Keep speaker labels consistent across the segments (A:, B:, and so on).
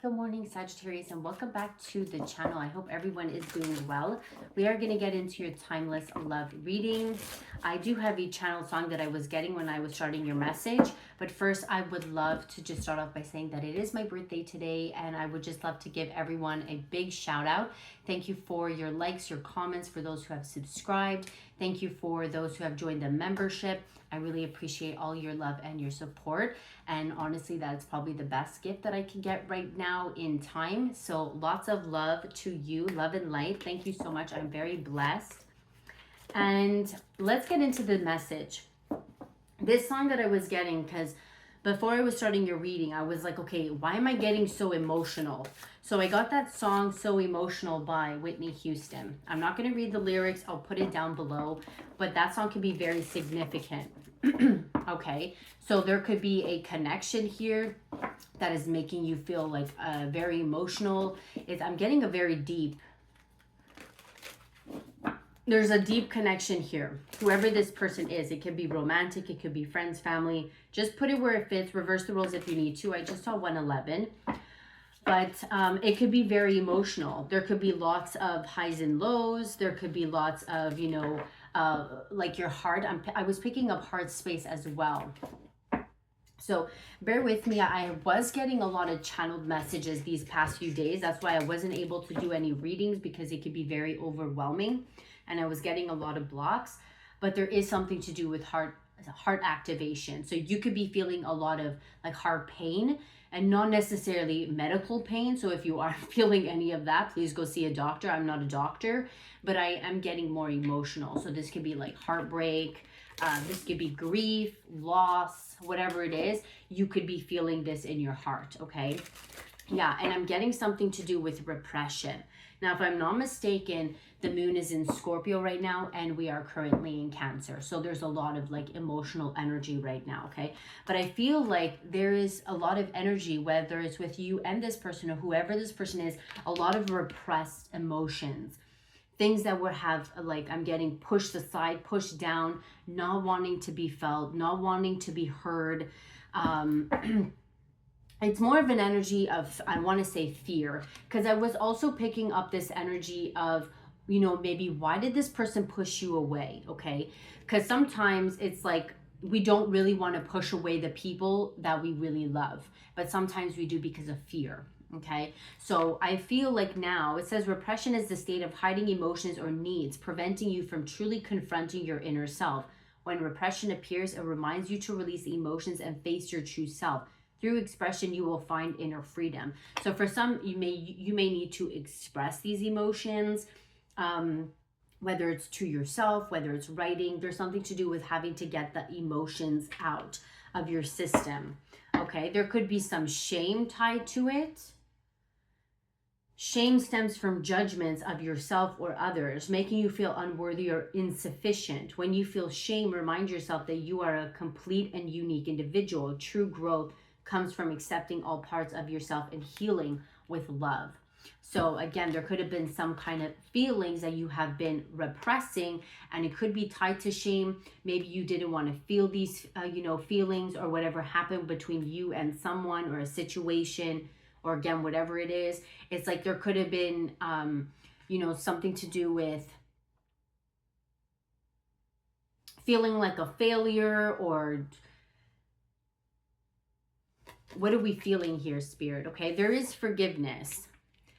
A: Good morning, Sagittarius, and welcome back to the channel. I hope everyone is doing well. We are going to get into your timeless love reading. I do have a channel song that I was getting when I was starting your message, but first I would love to just start off by saying that it is my birthday today, and I would just love to give everyone a big shout out. Thank you for your likes, your comments, for those who have subscribed. Thank you for those who have joined the membership. I really appreciate all your love and your support. And honestly, that's probably the best gift that I can get right now in time. So lots of love to you, love and light. Thank you so much. I'm very blessed. And let's get into the message. This song that I was getting, because before I was starting your reading, I was like, okay, why am I getting so emotional? So I got that song, So Emotional, by Whitney Houston. I'm not going to read the lyrics. I'll put it down below. But that song can be very significant. Okay, so there could be a connection here that is making you feel like very emotional. I'm getting a very deep, there's a deep connection here. Whoever this person is, it could be romantic, it could be friends, family. Just put it where it fits. Reverse the roles if you need to. I just saw 111. But it could be very emotional. There could be lots of highs and lows. There could be lots of, like your heart. I was picking up heart space as well. So bear with me. I was getting a lot of channeled messages these past few days. That's why I wasn't able to do any readings, because it could be very overwhelming. And I was getting a lot of blocks. But there is something to do with heart activation. So you could be feeling a lot of like heart pain, and not necessarily medical pain. So if you are feeling any of that, please go see a doctor. I'm not a doctor, but I am getting more emotional. So this could be like heartbreak. This could be grief, loss, whatever it is. You could be feeling this in your heart, okay? Yeah, and I'm getting something to do with repression. Now, if I'm not mistaken, the moon is in Scorpio right now, and we are currently in Cancer. So there's a lot of like emotional energy right now, okay? But I feel like there is a lot of energy, whether it's with you and this person or whoever this person is, a lot of repressed emotions. Things that would have, like, I'm getting pushed aside, pushed down, not wanting to be felt, not wanting to be heard. It's more of an energy of, I want to say, fear, because I was also picking up this energy of, maybe why did this person push you away? Okay, because sometimes it's like we don't really want to push away the people that we really love, but sometimes we do because of fear. Okay, so I feel like now it says repression is the state of hiding emotions or needs, preventing you from truly confronting your inner self. When repression appears, it reminds you to release emotions and face your true self. Through expression, you will find inner freedom. So for some, you may need to express these emotions, whether it's to yourself, whether it's writing. There's something to do with having to get the emotions out of your system. Okay, there could be some shame tied to it. Shame stems from judgments of yourself or others, making you feel unworthy or insufficient. When you feel shame, remind yourself that you are a complete and unique individual. True growth comes from accepting all parts of yourself and healing with love. So again, there could have been some kind of feelings that you have been repressing, and it could be tied to shame. Maybe you didn't want to feel these, feelings, or whatever happened between you and someone or a situation, or again, whatever it is. It's like there could have been, something to do with feeling like a failure, or what are we feeling here, Spirit? Okay, there is forgiveness.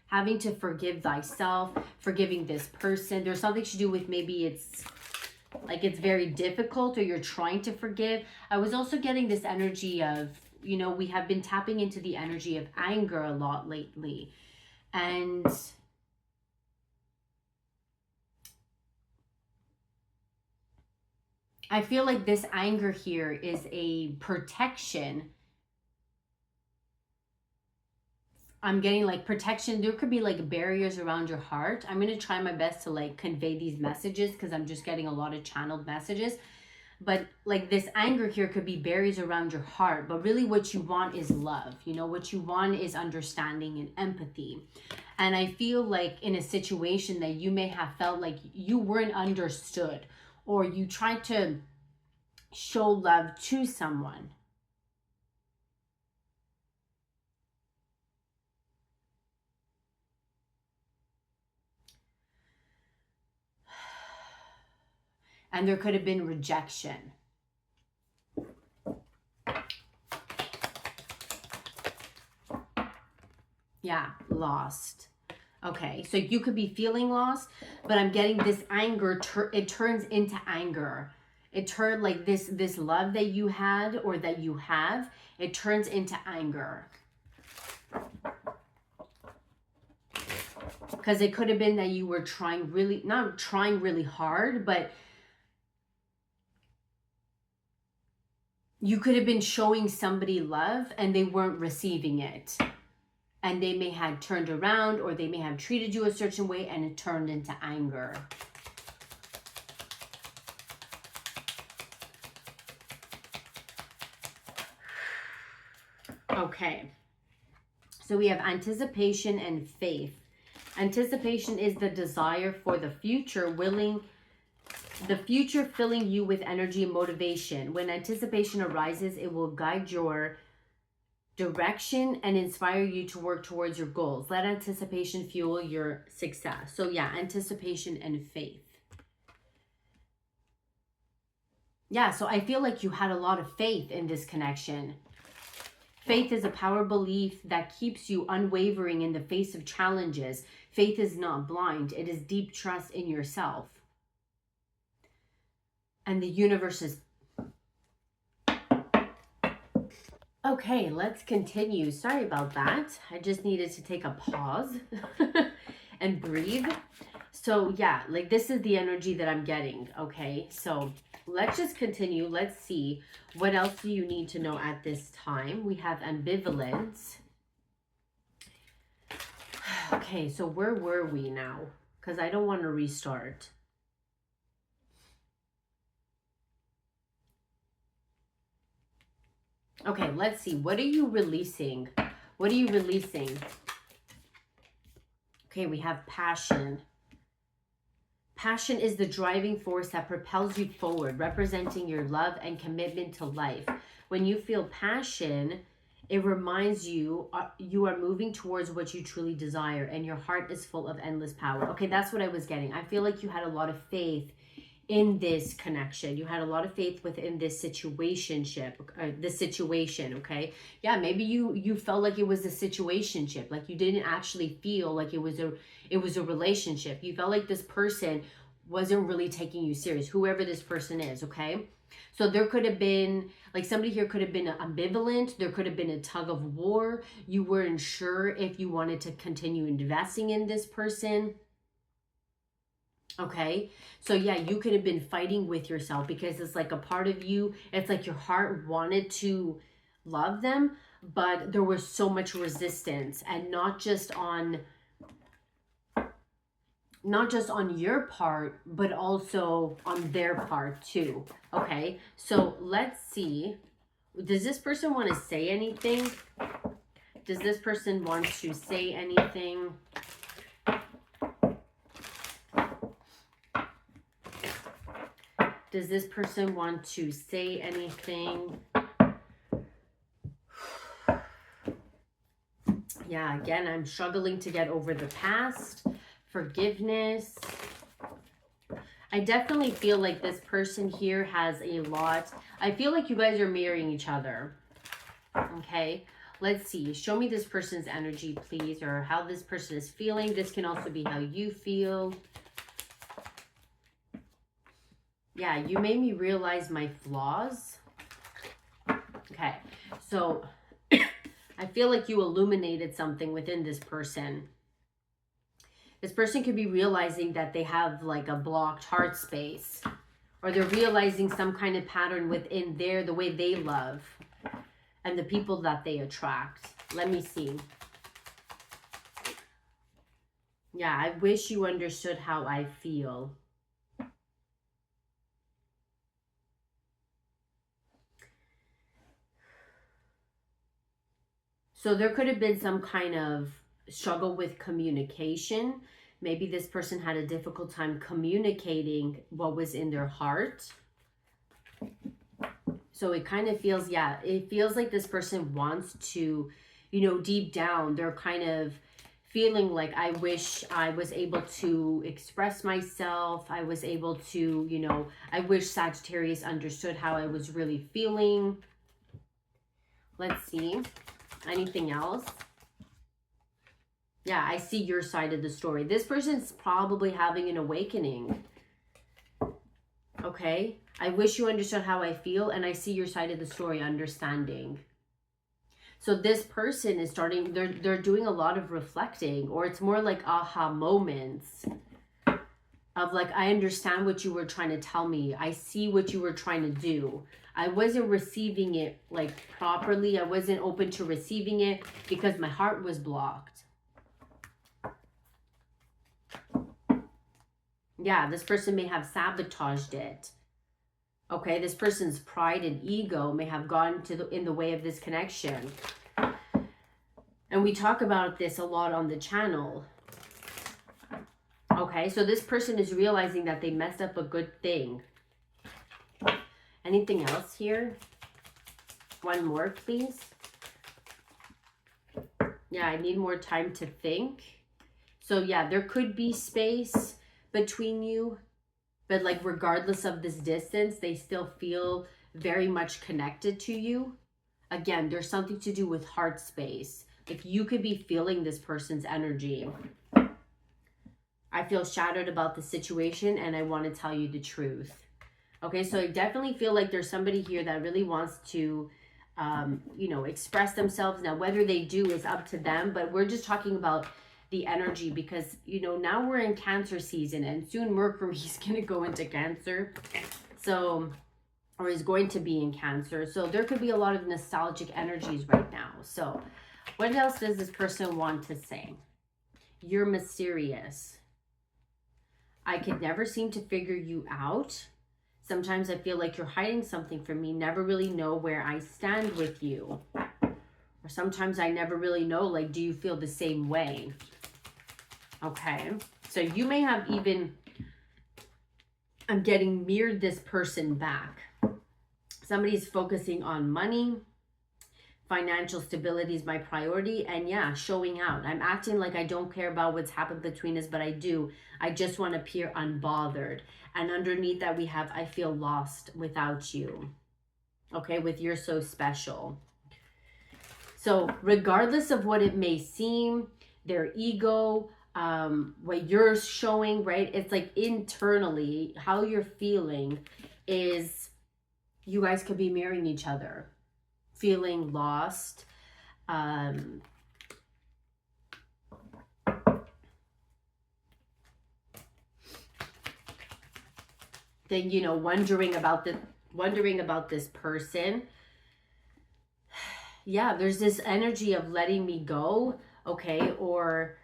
A: Having to forgive thyself, forgiving this person. There's something to do with, maybe it's like it's very difficult, or you're trying to forgive. I was also getting this energy of, we have been tapping into the energy of anger a lot lately. And I feel like this anger here is a protection. I'm getting like protection. There could be like barriers around your heart. I'm going to try my best to like convey these messages, because I'm just getting a lot of channeled messages. But like this anger here could be barriers around your heart. But really what you want is love. What you want is understanding and empathy. And I feel like in a situation that you may have felt like you weren't understood, or you tried to show love to someone, And there could have been rejection. Yeah, lost. Okay, so you could be feeling lost, but I'm getting this anger, it turns into anger. It turned like this love that you had or that you have, it turns into anger. Because it could have been that you were trying really, not trying really hard, but you could have been showing somebody love and they weren't receiving it. And they may have turned around, or they may have treated you a certain way and it turned into anger. Okay. So we have anticipation and faith. Anticipation is the desire for the future, the future filling you with energy and motivation. When anticipation arises, it will guide your direction and inspire you to work towards your goals. Let anticipation fuel your success. So yeah, anticipation and faith. Yeah, so I feel like you had a lot of faith in this connection. Faith is a power belief that keeps you unwavering in the face of challenges. Faith is not blind. It is deep trust in yourself. And the universe is... Okay, let's continue. Sorry about that. I just needed to take a pause and breathe. So yeah, like this is the energy that I'm getting. Okay, so let's just continue. Let's see. What else do you need to know at this time? We have ambivalence. Okay, so where were we now? Because I don't want to restart. Okay, let's see. What are you releasing? What are you releasing? Okay, we have passion. Passion is the driving force that propels you forward, representing your love and commitment to life. When you feel passion, it reminds you you are moving towards what you truly desire, and your heart is full of endless power. Okay, that's what I was getting. I feel like you had a lot of faith in this connection. You had a lot of faith within this situationship, this situation, okay? Yeah, maybe you felt like it was a situationship, like you didn't actually feel like it was a relationship. You felt like this person wasn't really taking you serious, whoever this person is, okay? So there could have been, like somebody here could have been ambivalent. There could have been a tug of war. You weren't sure if you wanted to continue investing in this person. Okay, so yeah, you could have been fighting with yourself because it's like a part of you, it's like your heart wanted to love them, but there was so much resistance, and not just on your part, but also on their part too. Okay, so let's see. Does this person want to say anything? Does this person want to say anything? Does this person want to say anything? Yeah, again, I'm struggling to get over the past. Forgiveness. I definitely feel like this person here has a lot. I feel like you guys are mirroring each other. Okay, let's see. Show me this person's energy, please, or how this person is feeling. This can also be how you feel. Yeah, you made me realize my flaws. Okay, so I feel like you illuminated something within this person. This person could be realizing that they have like a blocked heart space, or they're realizing some kind of pattern within the way they love and the people that they attract. Let me see. Yeah, I wish you understood how I feel. So there could have been some kind of struggle with communication. Maybe this person had a difficult time communicating what was in their heart. So it kind of feels, yeah, it feels like this person wants to, you know, deep down, they're kind of feeling like I wish I was able to express myself. I was able to, you know, I wish Sagittarius understood how I was really feeling. Let's see. Anything else? Yeah, I see your side of the story. This person's probably having an awakening. Okay? I wish you understood how I feel, and I see your side of the story, understanding. So this person is starting, they're doing a lot of reflecting, or it's more like aha moments of like, I understand what you were trying to tell me. I see what you were trying to do. I wasn't receiving it like properly. I wasn't open to receiving it because my heart was blocked. Yeah, this person may have sabotaged it. Okay, this person's pride and ego may have gone in the way of this connection. And we talk about this a lot on the channel. Okay, so this person is realizing that they messed up a good thing. Anything else here? One more, please. Yeah, I need more time to think. So yeah, there could be space between you, but like regardless of this distance, they still feel very much connected to you. Again, there's something to do with heart space. If you could be feeling this person's energy. I feel shattered about the situation and I want to tell you the truth. Okay, so I definitely feel like there's somebody here that really wants to, you know, express themselves. Now, whether they do is up to them, but we're just talking about the energy because, you know, now we're in Cancer season and soon Mercury's going to go into Cancer. So, or is going to be in Cancer. So there could be a lot of nostalgic energies right now. So what else does this person want to say? You're mysterious. I could never seem to figure you out. Sometimes I feel like you're hiding something from me. Never really know where I stand with you. Or sometimes I never really know, like, do you feel the same way? Okay. So you may have even, I'm getting mirrored this person back. Somebody's focusing on money. Financial stability is my priority. And yeah, showing out. I'm acting like I don't care about what's happened between us, but I do. I just want to appear unbothered. And underneath that we have, I feel lost without you. Okay, with you're so special. So regardless of what it may seem, their ego, what you're showing, right? It's like internally, how you're feeling is you guys could be mirroring each other. Feeling lost. Then, you know, wondering about this person. Yeah, there's this energy of letting me go, okay? Or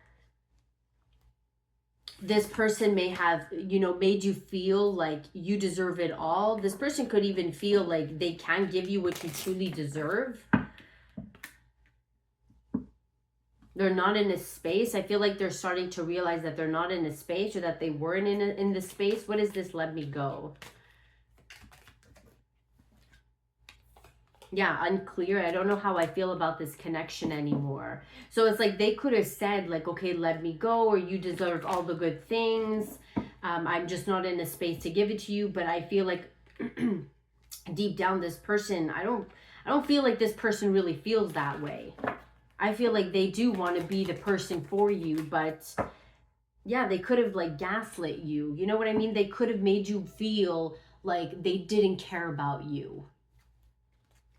A: this person may have, you know, made you feel like you deserve it all. This person could even feel like they can give you what you truly deserve. They're not in a space. I feel like they're starting to realize that they're not in a space, or that they weren't in the space. What is this? Let me go. Yeah, unclear. I don't know how I feel about this connection anymore. So it's like they could have said like, okay, let me go, or you deserve all the good things. I'm just not in a space to give it to you. But I feel like deep down this person, I don't feel like this person really feels that way. I feel like they do want to be the person for you, but yeah, they could have like gaslit you. You know what I mean? They could have made you feel like they didn't care about you.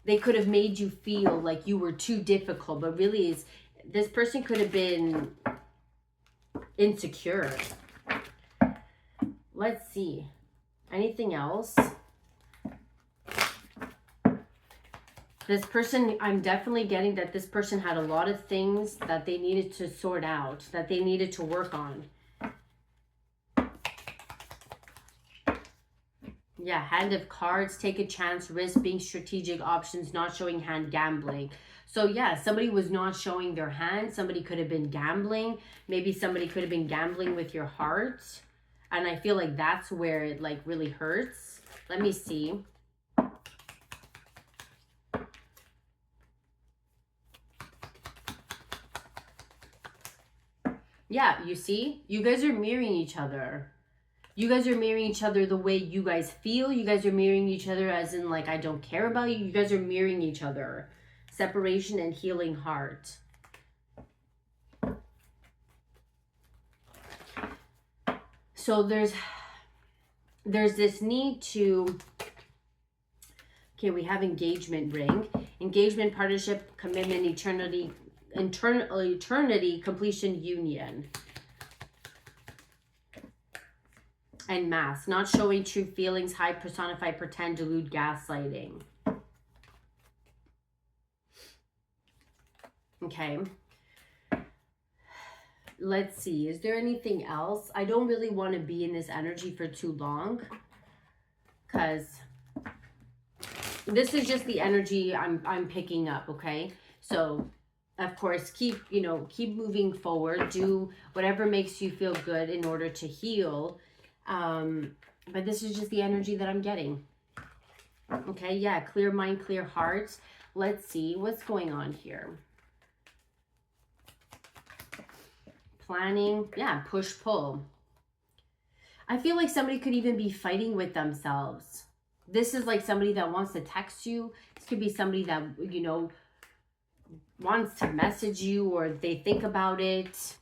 A: They could have made you feel like you were too difficult, but really this person could have been insecure. Let's see. Anything else? This person, I'm definitely getting that this person had a lot of things that they needed to sort out, that they needed to work on. Yeah, hand of cards, take a chance, risk, being strategic, options, not showing hand, gambling. So yeah, somebody was not showing their hand. Somebody could have been gambling. Maybe somebody could have been gambling with your heart. And I feel like that's where it like really hurts. Let me see. Yeah, you see? You guys are mirroring each other. You guys are mirroring each other the way you guys feel. You guys are mirroring each other as in like, I don't care about you. You guys are mirroring each other. Separation and healing heart. So there's this need to, okay, we have engagement ring. Engagement, partnership, commitment, eternity, completion, union. And mask, not showing true feelings, hide, personify, pretend, delude, gaslighting. Okay. Let's see. Is there anything else? I don't really want to be in this energy for too long, because this is just the energy I'm picking up, okay? So, of course, keep moving forward. Do whatever makes you feel good in order to heal. But this is just the energy that I'm getting. Okay, yeah, clear mind, clear heart. Let's see what's going on here. Planning, yeah, push, pull. I feel like somebody could even be fighting with themselves. This is like somebody that wants to text you. This could be somebody that, wants to message you, or they think about it,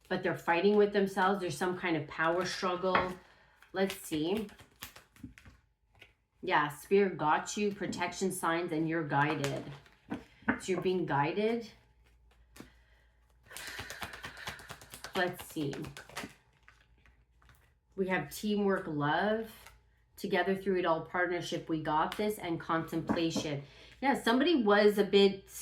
A: but they're fighting with themselves. There's some kind of power struggle. Let's see. Yeah, spirit got you, protection signs, and you're guided. So you're being guided. Let's see. We have teamwork, love, together through it all, partnership, we got this, and contemplation. Yeah, somebody was a bit,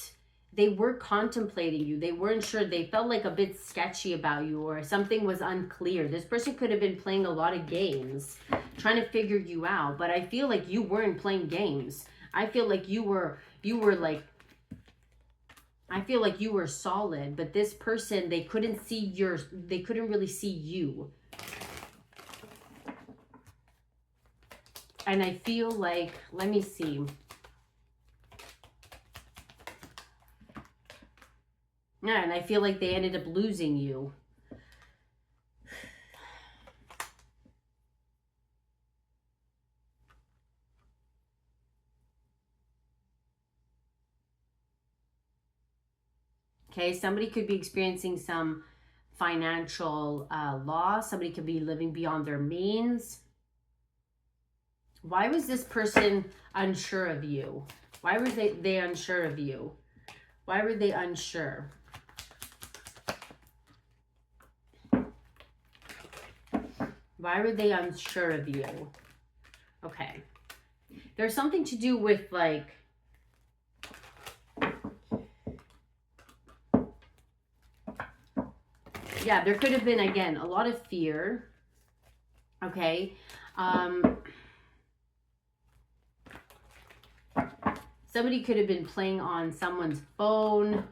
A: they were contemplating you. They weren't sure. They felt like a bit sketchy about you, or something was unclear. This person could have been playing a lot of games, trying to figure you out. But I feel like you weren't playing games. I feel like you were like, I feel like you were solid. But this person, they couldn't really see you. And I feel like, let me see. Yeah, and I feel like they ended up losing you. Okay, somebody could be experiencing some financial loss. Somebody could be living beyond their means. Why was this person unsure of you? Why were they unsure of you? Why were they unsure? Why were they unsure of you? Okay. There's something to do with like, yeah, there could have been, again, a lot of fear. Okay. Somebody could have been playing on someone's phone.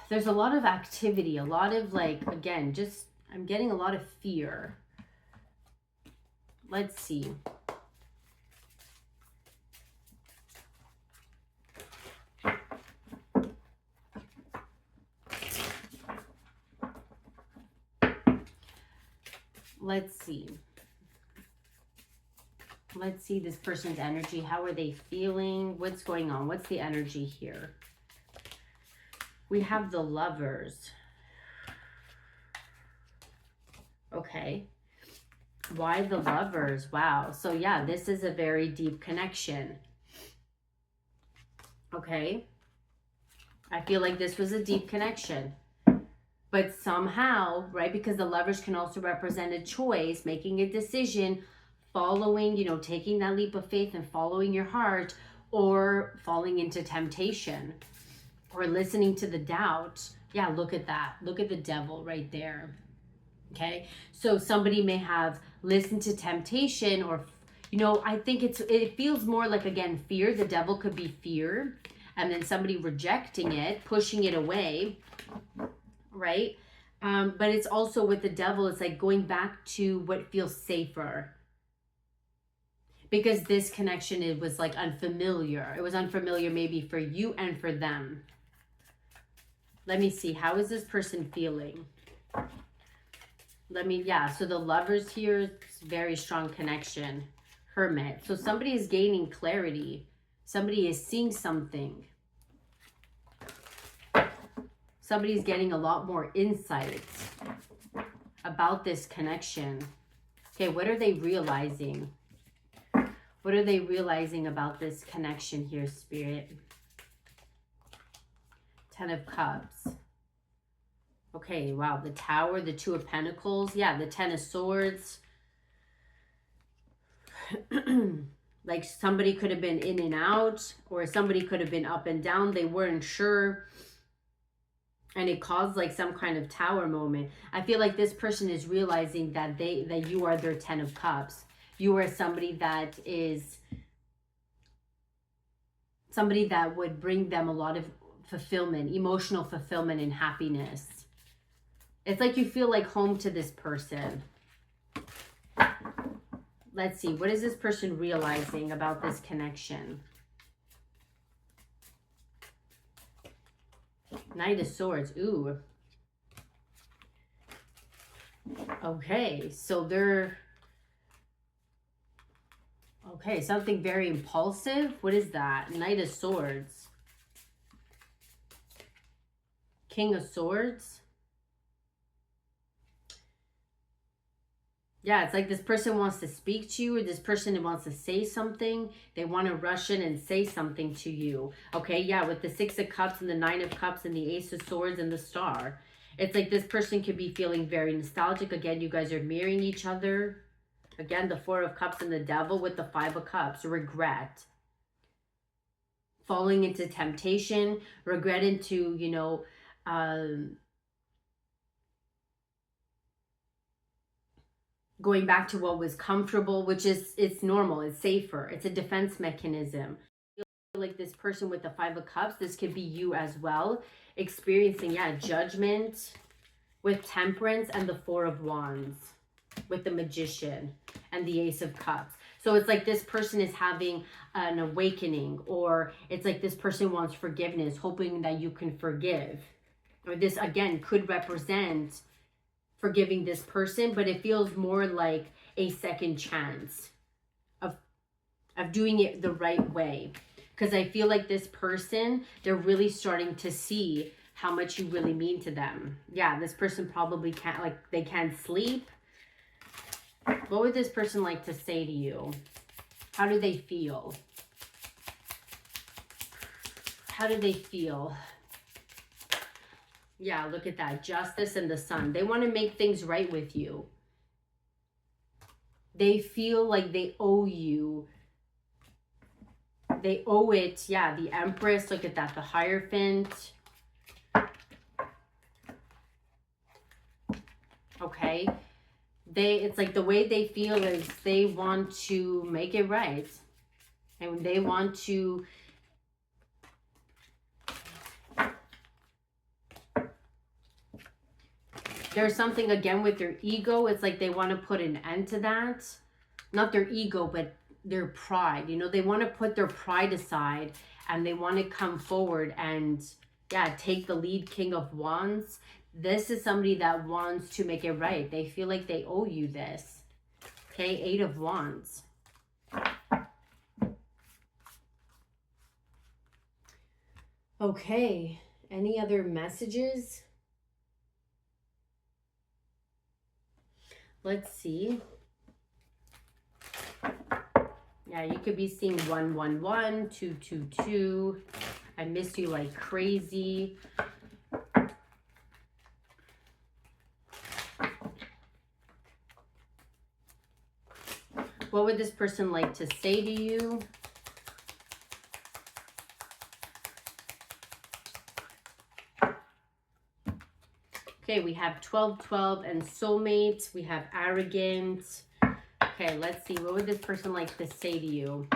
A: There's a lot of activity, a lot of like, again, just, I'm getting a lot of fear. Let's see. Let's see. Let's see this person's energy. How are they feeling? What's going on? What's the energy here? We have the Lovers. Okay. Why the Lovers? Wow. So yeah, this is a very deep connection. Okay. I feel like this was a deep connection. But somehow, right, because the Lovers can also represent a choice, making a decision, following, taking that leap of faith and following your heart, or falling into temptation, or listening to the doubt. Yeah, look at that. Look at the devil right there. Okay, so somebody may have listened to temptation, or, I think it feels more like, again, fear. The devil could be fear, and then somebody rejecting it, pushing it away, right? But it's also with the devil, it's like going back to what feels safer. Because this connection, it was like unfamiliar. It was unfamiliar maybe for you and for them. Let me see. How is this person feeling? So the Lovers here, it's very strong connection. Hermit. So somebody is gaining clarity. Somebody is seeing something. Somebody's getting a lot more insight about this connection. Okay, what are they realizing? What are they realizing about this connection here, Spirit? Ten of Cups. Okay, wow, the Tower, the Two of Pentacles. Yeah, the Ten of Swords. Like somebody could have been in and out, or somebody could have been up and down. They weren't sure. And it caused like some kind of tower moment. I feel like this person is realizing that you are their Ten of Cups. You are somebody that would bring them a lot of fulfillment, emotional fulfillment and happiness. It's like you feel like home to this person. Let's see, what is this person realizing about this connection? Knight of Swords. Ooh. Okay, so they're... Okay, something very impulsive. What is that? Knight of Swords. King of Swords. Yeah, it's like this person wants to speak to you, or this person wants to say something. They want to rush in and say something to you. Okay, yeah, with the Six of Cups and the Nine of Cups and the Ace of Swords and the Star. It's like this person could be feeling very nostalgic. Again, you guys are mirroring each other. Again, the Four of Cups and the Devil with the Five of Cups. Regret. Falling into temptation. Regret into, you know... going back to what was comfortable, which is, it's normal, it's safer, it's a defense mechanism. I feel like this person with the Five of Cups, this could be you as well, experiencing, yeah, judgment with Temperance and the Four of Wands, with the Magician and the Ace of Cups. So it's like this person is having an awakening, or it's like this person wants forgiveness, hoping that you can forgive. Or this, again, could represent forgiving this person, but it feels more like a second chance of doing it the right way. Because I feel like this person, they're really starting to see how much you really mean to them. Yeah, this person probably can't, like, they can't sleep. What would this person like to say to you? How do they feel? How do they feel? Yeah, look at that. Justice and the Sun. They want to make things right with you. They feel like they owe you. They owe it. Yeah, the Empress. Look at that. The Hierophant. Okay. It's like the way they feel is they want to make it right. And they want to... There's something, again, with their ego. It's like they want to put an end to that. Not their ego, but their pride. You know, they want to put their pride aside and they want to come forward and, yeah, take the lead. King of Wands. This is somebody that wants to make it right. They feel like they owe you this. Okay, Eight of Wands. Okay, any other messages? Let's see. Yeah, you could be seeing 111, 222. I miss you like crazy. What would this person like to say to you? Okay, we have 1212 and soulmate. We have arrogant. Okay, let's see. What would this person like to say to you?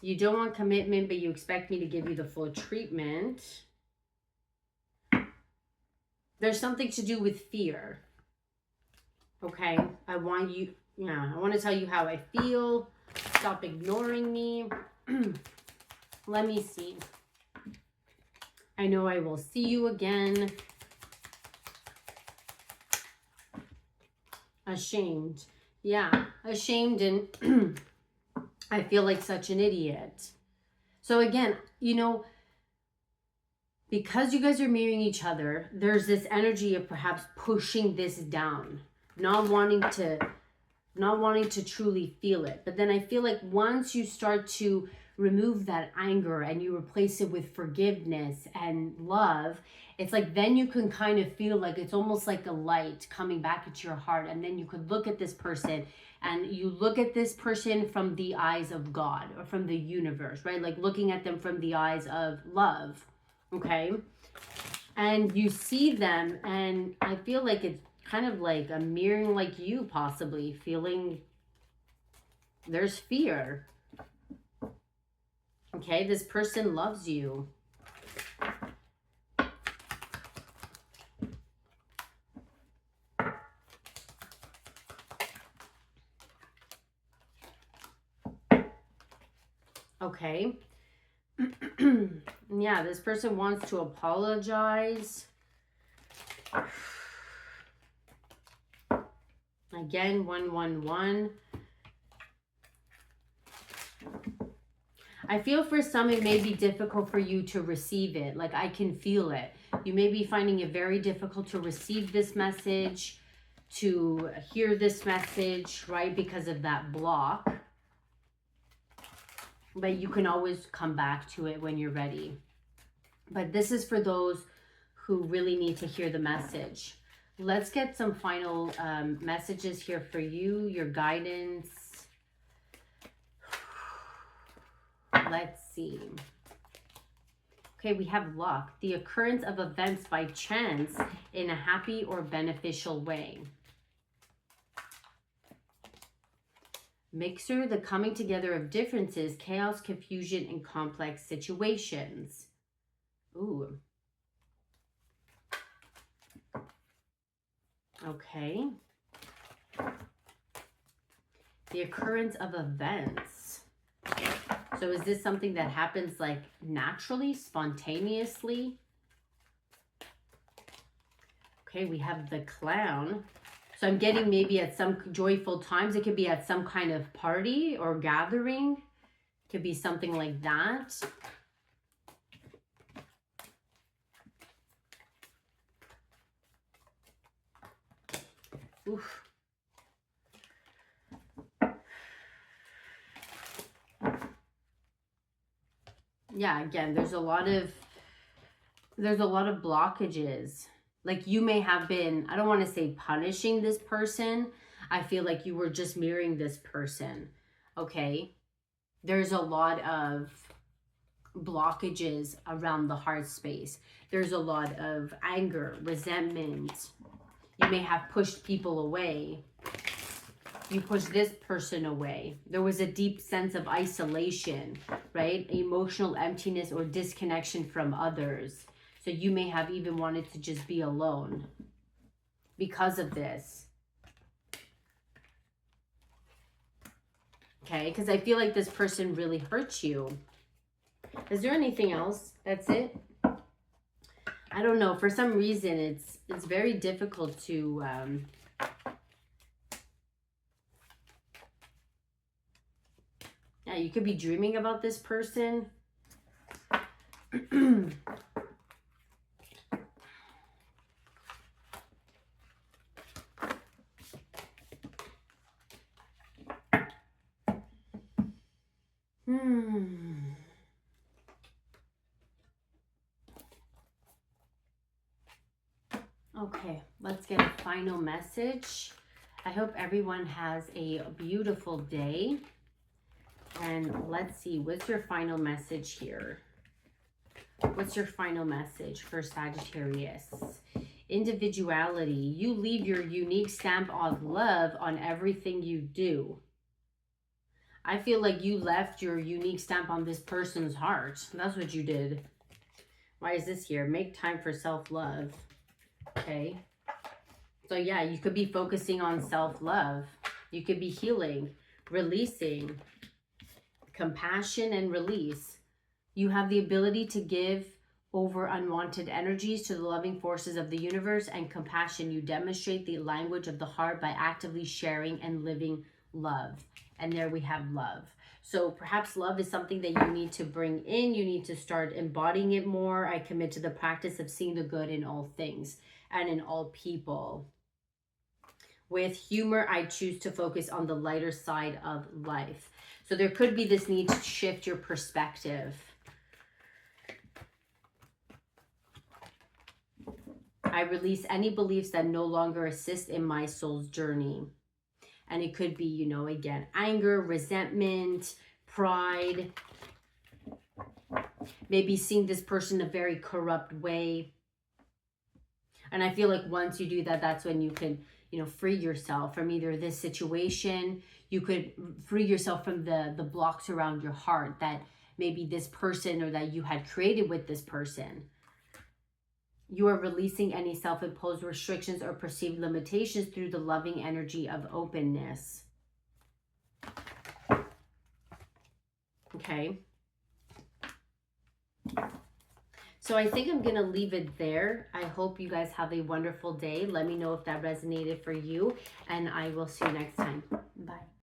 A: You don't want commitment, but you expect me to give you the full treatment. There's something to do with fear. Okay, I want to tell you how I feel. Stop ignoring me. Let me see. I know I will see you again. Ashamed. Yeah, ashamed, and I feel like such an idiot. So again, you know, because you guys are mirroring each other, there's this energy of perhaps pushing this down, not wanting to truly feel it. But then I feel like once you start to remove that anger and you replace it with forgiveness and love, it's like then you can kind of feel like it's almost like a light coming back into your heart. And then you could look at this person, and you look at this person from the eyes of God or from the universe, right? Like looking at them from the eyes of love. Okay. And you see them, and I feel like it's kind of like a mirroring, like you possibly feeling there's fear. Okay, this person loves you. Okay. Yeah, this person wants to apologize. Again, 111. I feel for some it may be difficult for you to receive it. Like I can feel it. You may be finding it very difficult to receive this message, to hear this message, right? Because of that block. But you can always come back to it when you're ready. But this is for those who really need to hear the message. Let's get some final messages here for you, your guidance. Let's see. Okay, we have luck. The occurrence of events by chance in a happy or beneficial way. Mixer, the coming together of differences, chaos, confusion, and complex situations. Ooh. Okay. The occurrence of events. So is this something that happens like naturally, spontaneously? Okay, we have the clown. So I'm getting maybe at some joyful times. It could be at some kind of party or gathering. It could be something like that. Oof. Yeah, again, there's a lot of blockages. Like you may have been, I don't want to say punishing this person. I feel like you were just mirroring this person. Okay. There's a lot of blockages around the heart space. There's a lot of anger, resentment. You may have pushed people away. You pushed this person away. There was a deep sense of isolation, right? Emotional emptiness or disconnection from others. So you may have even wanted to just be alone because of this. Okay, because I feel like this person really hurt you. Is there anything else? That's it? I don't know. For some reason, it's very difficult to... Yeah, you could be dreaming about this person. Okay, let's get a final message. I hope everyone has a beautiful day. And let's see, what's your final message here? What's your final message for Sagittarius? Individuality. You leave your unique stamp of love on everything you do. I feel like you left your unique stamp on this person's heart. That's what you did. Why is this here? Make time for self-love. Okay. So yeah, you could be focusing on self-love. You could be healing, releasing, compassion and release. You have the ability to give over unwanted energies to the loving forces of the universe and compassion. You demonstrate the language of the heart by actively sharing and living love. And there we have love. So perhaps love is something that you need to bring in. You need to start embodying it more. I commit to the practice of seeing the good in all things and in all people. With humor, I choose to focus on the lighter side of life. So there could be this need to shift your perspective. I release any beliefs that no longer assist in my soul's journey. And it could be, you know, again, anger, resentment, pride. Maybe seeing this person in a very corrupt way. And I feel like once you do that, that's when you can, you know, free yourself from either this situation. You could free yourself from the blocks around your heart that maybe this person or that you had created with this person. You are releasing any self-imposed restrictions or perceived limitations through the loving energy of openness. Okay. So I think I'm going to leave it there. I hope you guys have a wonderful day. Let me know if that resonated for you, and I will see you next time. Bye.